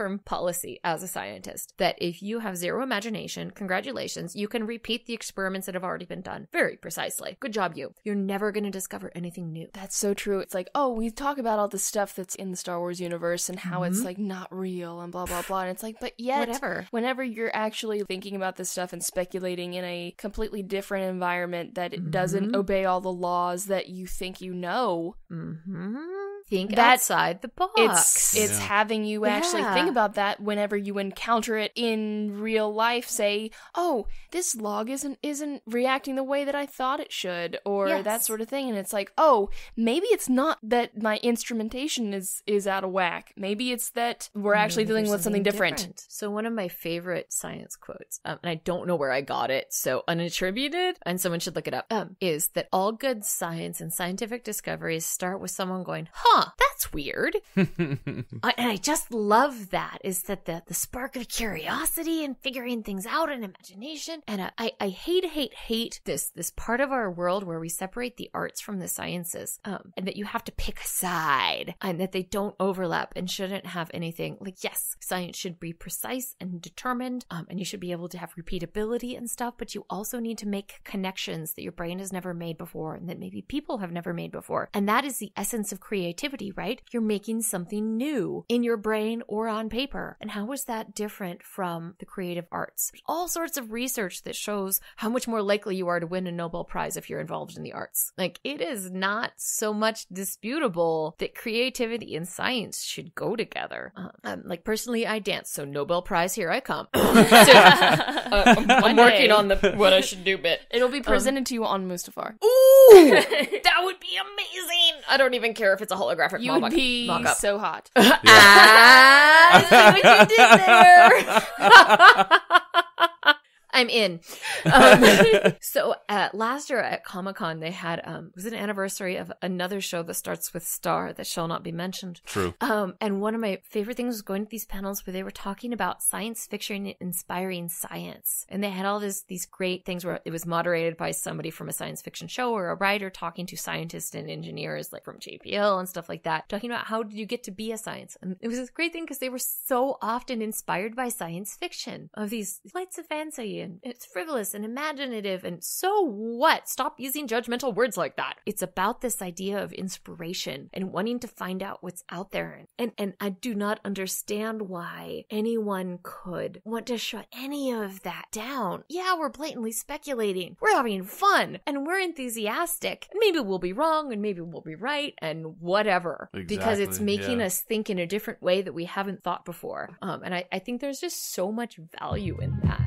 firm policy as a scientist that if you have zero imagination, congratulations, you can repeat the experiments that have already been done very precisely. Good job, you. You're never going to discover anything new. That's so true. It's like, oh, we talk about all the stuff that's in the Star Wars universe and how it's like not real and blah, blah, blah. And it's like, but yet, whenever you're actually thinking about this stuff and speculating in a completely different environment that doesn't obey all the laws that you think you know, think outside the box. It's having you actually think about that whenever you encounter it in real life. Say, oh, this log isn't reacting the way that I thought it should, or that sort of thing. And it's like, oh, maybe it's not that my instrumentation is out of whack. Maybe it's that we're actually dealing with something different. So one of my favorite science quotes, and I don't know where I got it, so unattributed, and someone should look it up, is that all good science and scientific discoveries start with someone going, that's weird. And I just love that, is that the spark of curiosity and figuring things out and imagination. And I hate this part of our world where we separate the arts from the sciences, and that you have to pick a side and that they don't overlap and shouldn't have anything. Like, yes, science should be precise and determined, and you should be able to have repeatability and stuff, but you also need to make connections that your brain has never made before and that maybe people have never made before. And that is the essence of creativity, right? You're making something new in your brain or on paper. And how is that different from the creative arts? There's all sorts of research that shows how much more likely you are to win a Nobel Prize if you're involved in the arts. Like, it is not so much disputable that creativity and science should go together. Like, personally, I dance, so Nobel Prize, here I come. I'm working on the what I should do bit. It'll be presented to you on Mustafar. Ooh, that would be amazing. I don't even care if it's a holographic You would be mock-up. so hot. I see what you did there. I'm in. So last year at Comic-Con, they had, was it an anniversary of another show that starts with Star that shall not be mentioned. True. And one of my favorite things was going to these panels where they were talking about science fiction inspiring science. And they had all these great things where it was moderated by somebody from a science fiction show or a writer talking to scientists and engineers like from JPL and stuff like that, talking about how did you get to be a science. And it was this great thing because they were so often inspired by science fiction of these flights of fancy, and it's frivolous and imaginative, and so what? Stop using judgmental words like that. It's about this idea of inspiration and wanting to find out what's out there. And I do not understand why anyone could want to shut any of that down. Yeah, we're blatantly speculating. We're having fun and we're enthusiastic. And maybe we'll be wrong and maybe we'll be right and whatever. Exactly, because it's making us think in a different way that we haven't thought before. And I think there's just so much value in that.